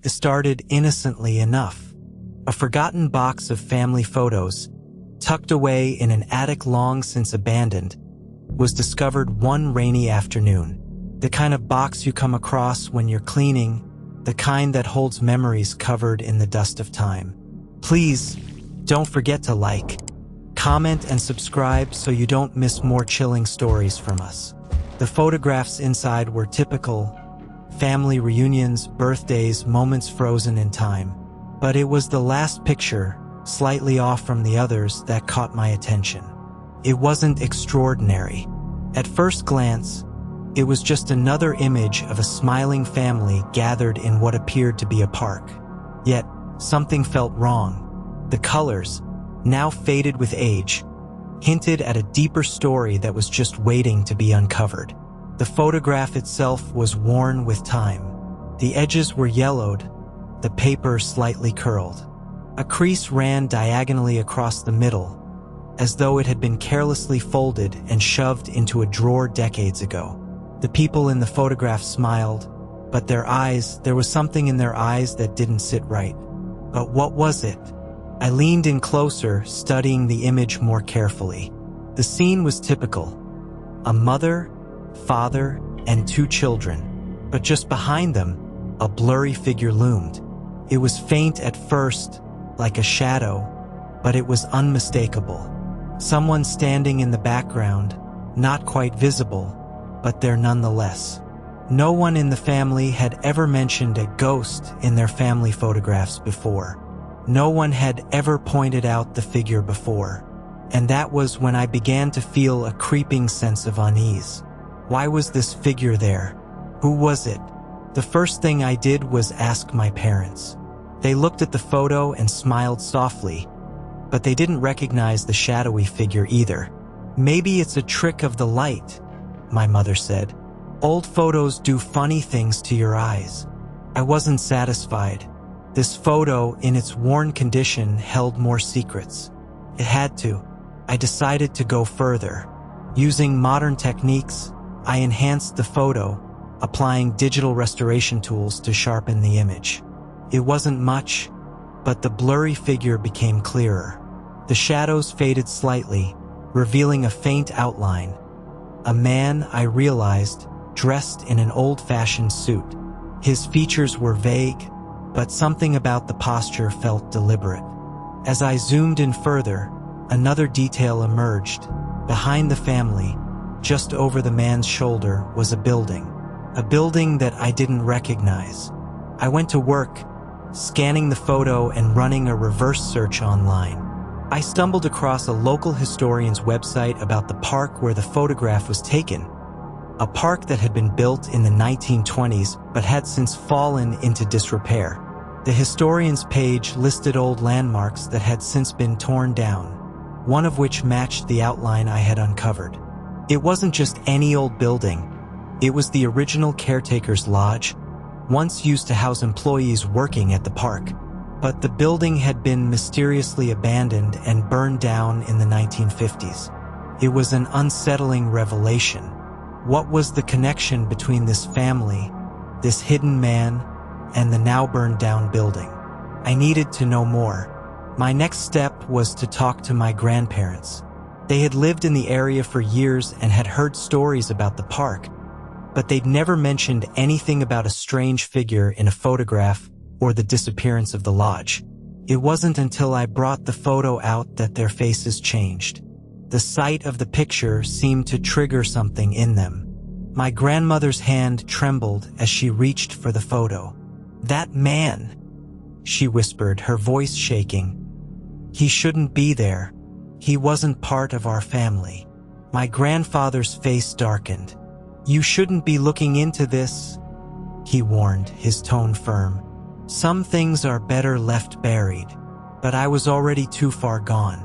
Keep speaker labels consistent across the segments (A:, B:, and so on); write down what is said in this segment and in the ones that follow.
A: It started innocently enough. A forgotten box of family photos, tucked away in an attic long since abandoned, was discovered one rainy afternoon. The kind of box you come across when you're cleaning, the kind that holds memories covered in the dust of time. Please, don't forget to like, comment, and subscribe so you don't miss more chilling stories from us. The photographs inside were typical family reunions, birthdays, moments frozen in time. But it was the last picture, slightly off from the others, that caught my attention. It wasn't extraordinary. At first glance, it was just another image of a smiling family gathered in what appeared to be a park. Yet, something felt wrong. The colors, now faded with age, hinted at a deeper story that was just waiting to be uncovered. The photograph itself was worn with time. The edges were yellowed, the paper slightly curled. A crease ran diagonally across the middle, as though it had been carelessly folded and shoved into a drawer decades ago. The people in the photograph smiled, but there was something in their eyes that didn't sit right. But what was it? I leaned in closer, studying the image more carefully. The scene was typical. A mother, father, and two children. But just behind them, a blurry figure loomed. It was faint at first, like a shadow, but it was unmistakable. Someone standing in the background, not quite visible, but there nonetheless. No one in the family had ever mentioned a ghost in their family photographs before. No one had ever pointed out the figure before. And that was when I began to feel a creeping sense of unease. Why was this figure there? Who was it? The first thing I did was ask my parents. They looked at the photo and smiled softly, but they didn't recognize the shadowy figure either. "Maybe it's a trick of the light," my mother said. "Old photos do funny things to your eyes." I wasn't satisfied. This photo, in its worn condition, held more secrets. It had to. I decided to go further. Using modern techniques, I enhanced the photo, applying digital restoration tools to sharpen the image. It wasn't much, but the blurry figure became clearer. The shadows faded slightly, revealing a faint outline. A man, I realized, dressed in an old-fashioned suit. His features were vague, but something about the posture felt deliberate. As I zoomed in further, another detail emerged. Behind the family, just over the man's shoulder, was a building that I didn't recognize. I went to work, scanning the photo and running a reverse search online. I stumbled across a local historian's website about the park where the photograph was taken, a park that had been built in the 1920s but had since fallen into disrepair. The historian's page listed old landmarks that had since been torn down, one of which matched the outline I had uncovered. It wasn't just any old building. It was the original caretaker's lodge, once used to house employees working at the park. But the building had been mysteriously abandoned and burned down in the 1950s. It was an unsettling revelation. What was the connection between this family, this hidden man, and the now burned down building? I needed to know more. My next step was to talk to my grandparents. They had lived in the area for years and had heard stories about the park, but they'd never mentioned anything about a strange figure in a photograph or the disappearance of the lodge. It wasn't until I brought the photo out that their faces changed. The sight of the picture seemed to trigger something in them. My grandmother's hand trembled as she reached for the photo. "That man," she whispered, her voice shaking. "He shouldn't be there. He wasn't part of our family." My grandfather's face darkened. "You shouldn't be looking into this," he warned, his tone firm. "Some things are better left buried." But I was already too far gone.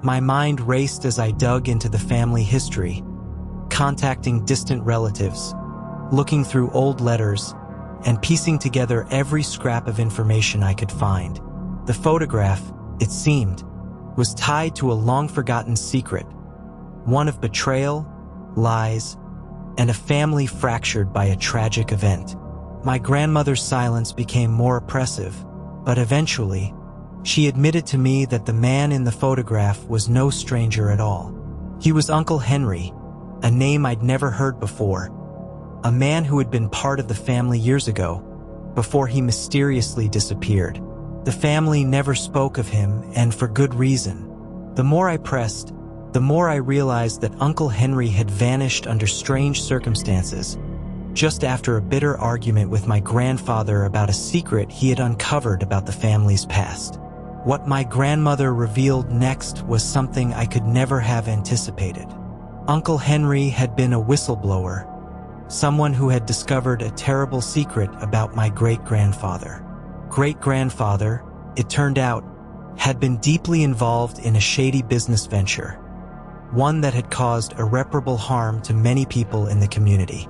A: My mind raced as I dug into the family history, contacting distant relatives, looking through old letters, and piecing together every scrap of information I could find. The photograph, it seemed, was tied to a long-forgotten secret, one of betrayal, lies, and a family fractured by a tragic event. My grandmother's silence became more oppressive, but eventually, she admitted to me that the man in the photograph was no stranger at all. He was Uncle Henry, a name I'd never heard before, a man who had been part of the family years ago, before he mysteriously disappeared. The family never spoke of him, and for good reason. The more I pressed, the more I realized that Uncle Henry had vanished under strange circumstances, just after a bitter argument with my grandfather about a secret he had uncovered about the family's past. What my grandmother revealed next was something I could never have anticipated. Uncle Henry had been a whistleblower, someone who had discovered a terrible secret about my great-grandfather. Great-grandfather, it turned out, had been deeply involved in a shady business venture, one that had caused irreparable harm to many people in the community.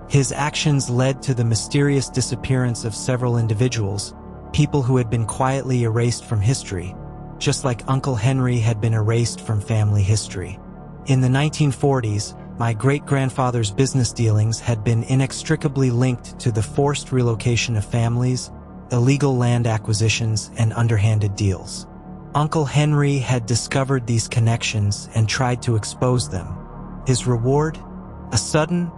A: His actions led to the mysterious disappearance of several individuals, people who had been quietly erased from history, just like Uncle Henry had been erased from family history. In the 1940s, my great-grandfather's business dealings had been inextricably linked to the forced relocation of families, illegal land acquisitions, and underhanded deals. Uncle Henry had discovered these connections and tried to expose them. His reward? A sudden,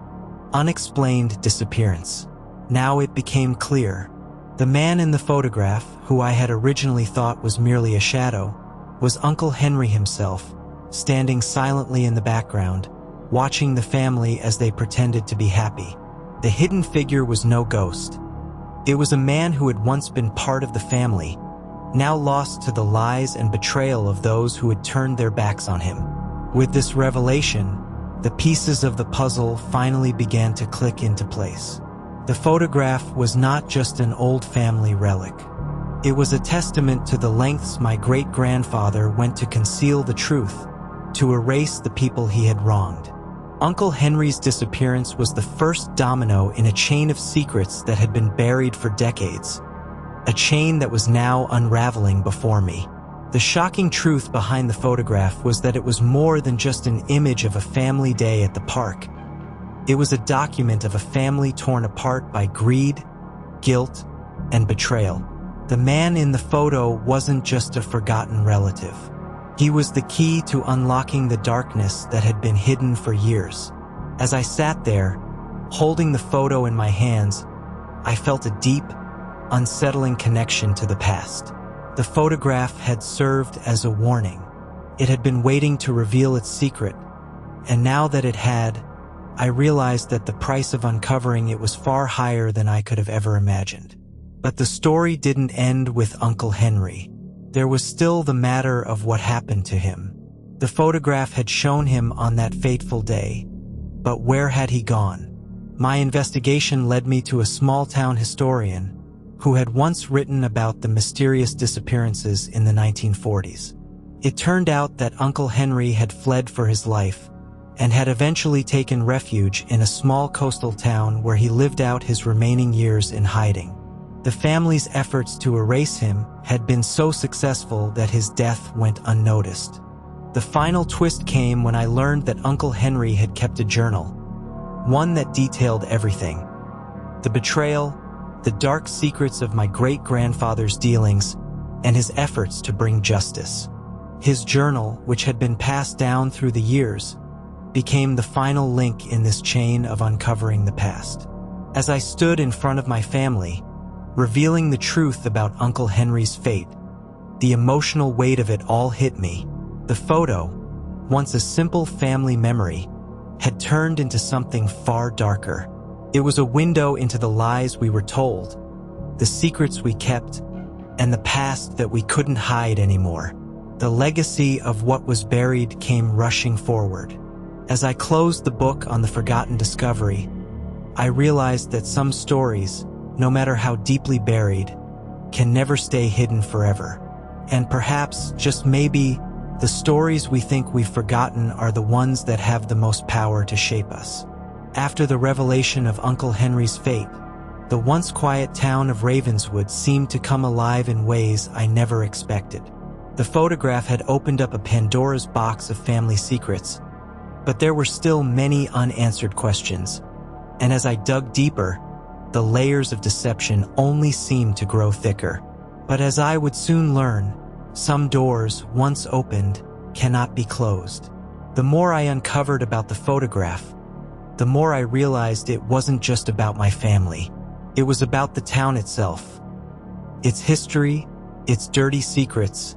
A: unexplained disappearance. Now it became clear. The man in the photograph, who I had originally thought was merely a shadow, was Uncle Henry himself, standing silently in the background, watching the family as they pretended to be happy. The hidden figure was no ghost. It was a man who had once been part of the family, now lost to the lies and betrayal of those who had turned their backs on him. With this revelation, the pieces of the puzzle finally began to click into place. The photograph was not just an old family relic. It was a testament to the lengths my great-grandfather went to conceal the truth, to erase the people he had wronged. Uncle Henry's disappearance was the first domino in a chain of secrets that had been buried for decades, a chain that was now unraveling before me. The shocking truth behind the photograph was that it was more than just an image of a family day at the park. It was a document of a family torn apart by greed, guilt, and betrayal. The man in the photo wasn't just a forgotten relative. He was the key to unlocking the darkness that had been hidden for years. As I sat there, holding the photo in my hands, I felt a deep, unsettling connection to the past. The photograph had served as a warning. It had been waiting to reveal its secret, and now that it had, I realized that the price of uncovering it was far higher than I could have ever imagined. But the story didn't end with Uncle Henry. There was still the matter of what happened to him. The photograph had shown him on that fateful day, but where had he gone? My investigation led me to a small-town historian who had once written about the mysterious disappearances in the 1940s. It turned out that Uncle Henry had fled for his life and had eventually taken refuge in a small coastal town where he lived out his remaining years in hiding. The family's efforts to erase him had been so successful that his death went unnoticed. The final twist came when I learned that Uncle Henry had kept a journal, one that detailed everything: the betrayal, the dark secrets of my great-grandfather's dealings, and his efforts to bring justice. His journal, which had been passed down through the years, became the final link in this chain of uncovering the past. As I stood in front of my family, revealing the truth about Uncle Henry's fate, the emotional weight of it all hit me. The photo, once a simple family memory, had turned into something far darker. It was a window into the lies we were told, the secrets we kept, and the past that we couldn't hide anymore. The legacy of what was buried came rushing forward. As I closed the book on the forgotten discovery, I realized that some stories, no matter how deeply buried, can never stay hidden forever. And perhaps, just maybe, the stories we think we've forgotten are the ones that have the most power to shape us. After the revelation of Uncle Henry's fate, the once quiet town of Ravenswood seemed to come alive in ways I never expected. The photograph had opened up a Pandora's box of family secrets, but there were still many unanswered questions. And as I dug deeper, the layers of deception only seemed to grow thicker. But as I would soon learn, some doors, once opened, cannot be closed. The more I uncovered about the photograph, the more I realized it wasn't just about my family. It was about the town itself, its history, its dirty secrets,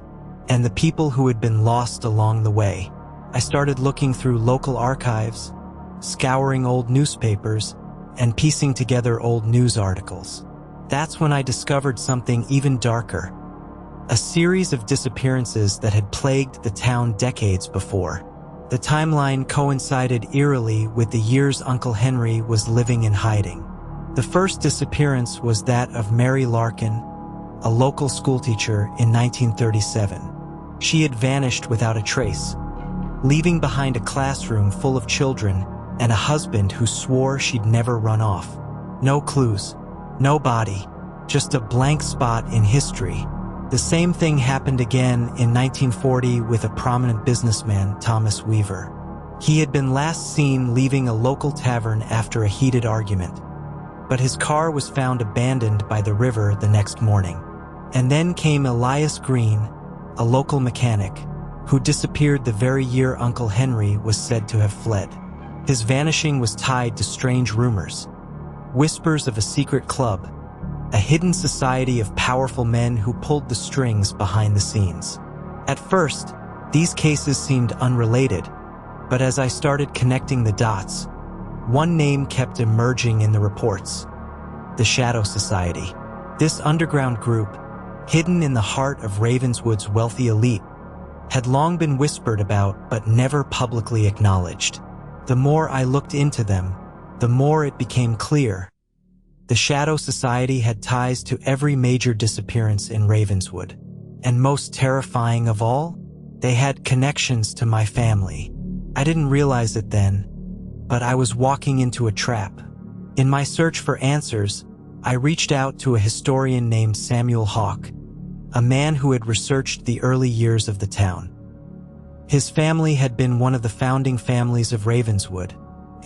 A: and the people who had been lost along the way. I started looking through local archives, scouring old newspapers, and piecing together old news articles. That's when I discovered something even darker. A series of disappearances that had plagued the town decades before. The timeline coincided eerily with the years Uncle Henry was living in hiding. The first disappearance was that of Mary Larkin, a local schoolteacher in 1937. She had vanished without a trace, leaving behind a classroom full of children and a husband who swore she'd never run off. No clues, no body, just a blank spot in history. The same thing happened again in 1940 with a prominent businessman, Thomas Weaver. He had been last seen leaving a local tavern after a heated argument, but his car was found abandoned by the river the next morning. And then came Elias Green, a local mechanic, who disappeared the very year Uncle Henry was said to have fled. His vanishing was tied to strange rumors, whispers of a secret club, a hidden society of powerful men who pulled the strings behind the scenes. At first, these cases seemed unrelated, but as I started connecting the dots, one name kept emerging in the reports: the Shadow Society. This underground group, hidden in the heart of Ravenswood's wealthy elite, had long been whispered about but never publicly acknowledged. The more I looked into them, the more it became clear. The Shadow Society had ties to every major disappearance in Ravenswood. And most terrifying of all, they had connections to my family. I didn't realize it then, but I was walking into a trap. In my search for answers, I reached out to a historian named Samuel Hawke, a man who had researched the early years of the town. His family had been one of the founding families of Ravenswood,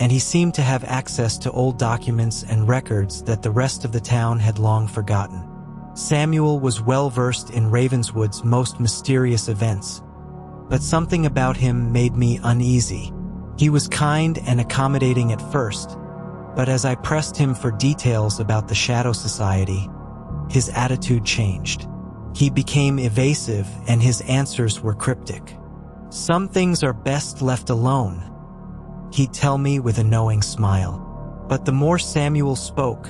A: and he seemed to have access to old documents and records that the rest of the town had long forgotten. Samuel was well-versed in Ravenswood's most mysterious events, but something about him made me uneasy. He was kind and accommodating at first, but as I pressed him for details about the Shadow Society, his attitude changed. He became evasive and his answers were cryptic. "Some things are best left alone," he'd tell me with a knowing smile. But the more Samuel spoke,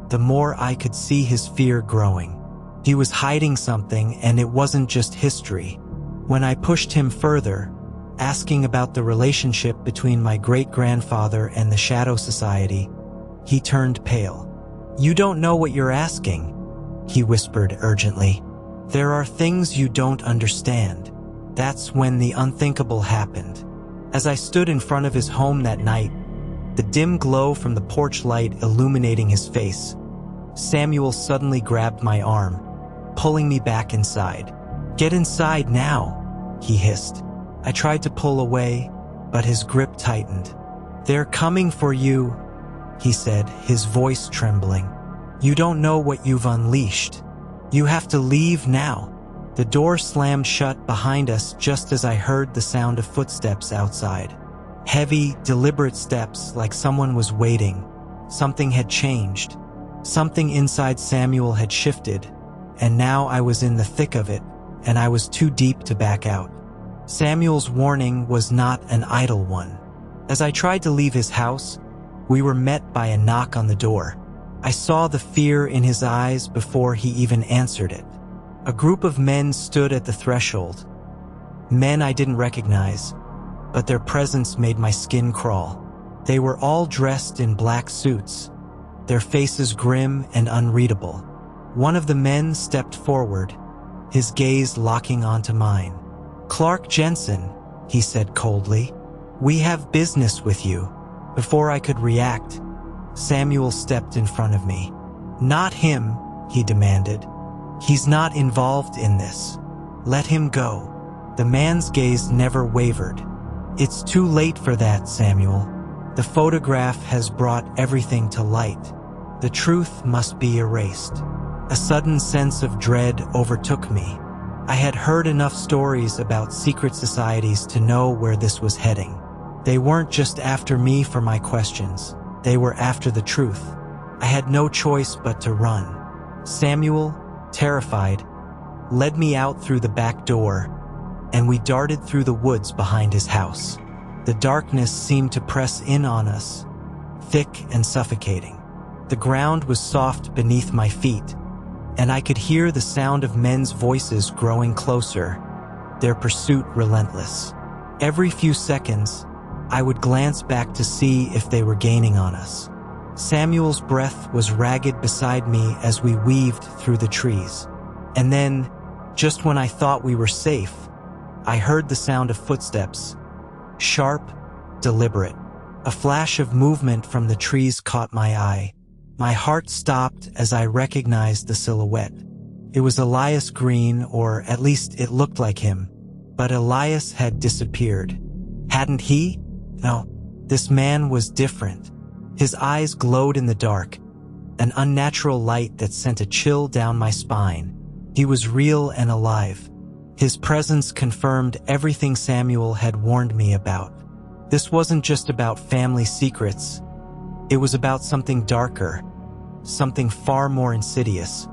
A: the more I could see his fear growing. He was hiding something, and it wasn't just history. When I pushed him further, asking about the relationship between my great-grandfather and the Shadow Society, he turned pale. "You don't know what you're asking," he whispered urgently. "There are things you don't understand." That's when the unthinkable happened. As I stood in front of his home that night, the dim glow from the porch light illuminating his face, Samuel suddenly grabbed my arm, pulling me back inside. "Get inside now," he hissed. I tried to pull away, but his grip tightened. "They're coming for you," he said, his voice trembling. "You don't know what you've unleashed. You have to leave now." The door slammed shut behind us just as I heard the sound of footsteps outside. Heavy, deliberate steps, like someone was waiting. Something had changed. Something inside Samuel had shifted, and now I was in the thick of it, and I was too deep to back out. Samuel's warning was not an idle one. As I tried to leave his house, we were met by a knock on the door. I saw the fear in his eyes before he even answered it. A group of men stood at the threshold. Men I didn't recognize, but their presence made my skin crawl. They were all dressed in black suits, their faces grim and unreadable. One of the men stepped forward, his gaze locking onto mine. "Clark Jensen," he said coldly, "we have business with you." Before I could react, Samuel stepped in front of me. "Not him," he demanded. "He's not involved in this. Let him go." The man's gaze never wavered. "It's too late for that, Samuel. The photograph has brought everything to light. The truth must be erased. A sudden sense of dread overtook me. I had heard enough stories about secret societies to know where this was heading. They weren't just after me for my questions. They were after the truth. I had no choice but to run. Samuel, terrified, led me out through the back door, and we darted through the woods behind his house. The darkness seemed to press in on us, thick and suffocating. The ground was soft beneath my feet, and I could hear the sound of men's voices growing closer, their pursuit relentless. Every few seconds, I would glance back to see if they were gaining on us. Samuel's breath was ragged beside me as we weaved through the trees. And then, just when I thought we were safe, I heard the sound of footsteps. Sharp, deliberate. A flash of movement from the trees caught my eye. My heart stopped as I recognized the silhouette. It was Elias Green, or at least it looked like him. But Elias had disappeared. Hadn't he? No, this man was different. His eyes glowed in the dark, an unnatural light that sent a chill down my spine. He was real and alive. His presence confirmed everything Samuel had warned me about. This wasn't just about family secrets. It was about something darker, something far more insidious.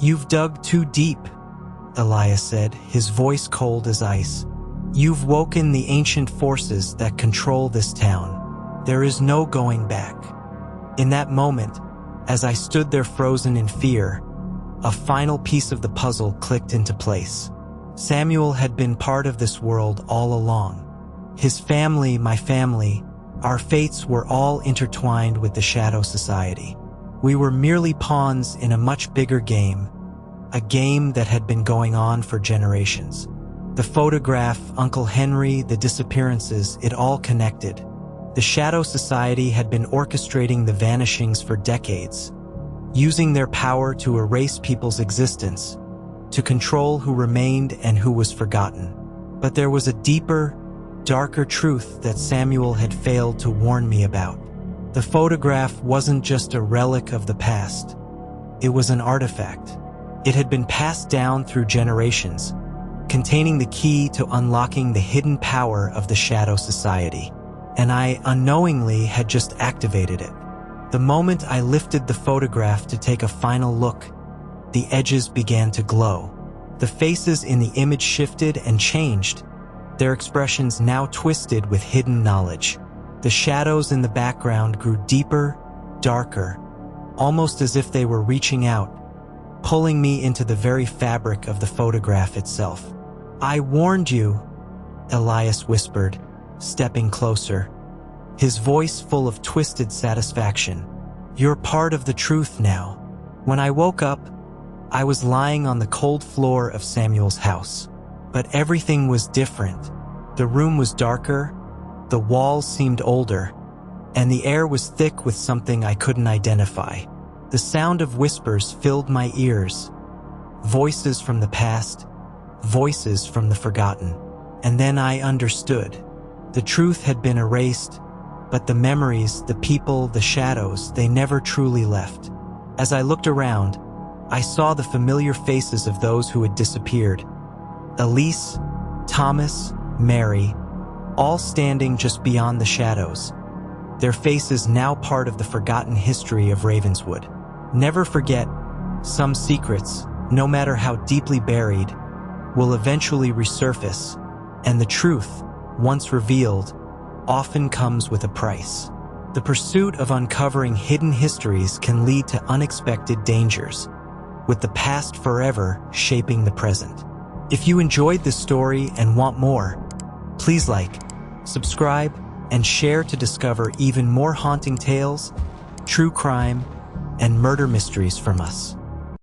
A: "You've dug too deep," Elias said, his voice cold as ice. "You've woken the ancient forces that control this town. There is no going back." In that moment, as I stood there frozen in fear, a final piece of the puzzle clicked into place. Samuel had been part of this world all along. His family, my family, our fates were all intertwined with the Shadow Society. We were merely pawns in a much bigger game, a game that had been going on for generations. The photograph, Uncle Henry, the disappearances, it all connected. The Shadow Society had been orchestrating the vanishings for decades, using their power to erase people's existence, to control who remained and who was forgotten. But there was a deeper, darker truth that Samuel had failed to warn me about. The photograph wasn't just a relic of the past. It was an artifact. It had been passed down through generations, containing the key to unlocking the hidden power of the Shadow Society. And I unknowingly had just activated it. The moment I lifted the photograph to take a final look, the edges began to glow. The faces in the image shifted and changed, their expressions now twisted with hidden knowledge. The shadows in the background grew deeper, darker, almost as if they were reaching out, pulling me into the very fabric of the photograph itself. "I warned you," Elias whispered, stepping closer, his voice full of twisted satisfaction. "You're part of the truth now." When I woke up, I was lying on the cold floor of Samuel's house. But everything was different. The room was darker, the walls seemed older, and the air was thick with something I couldn't identify. The sound of whispers filled my ears, voices from the past, voices from the forgotten. And then I understood. The truth had been erased, but the memories, the people, the shadows, they never truly left. As I looked around, I saw the familiar faces of those who had disappeared. Elise, Thomas, Mary, all standing just beyond the shadows, their faces now part of the forgotten history of Ravenswood. Never forget, some secrets, no matter how deeply buried, will eventually resurface, and the truth, once revealed, often comes with a price. The pursuit of uncovering hidden histories can lead to unexpected dangers, with the past forever shaping the present. If you enjoyed this story and want more, please like, subscribe, and share to discover even more haunting tales, true crime, and murder mysteries from us.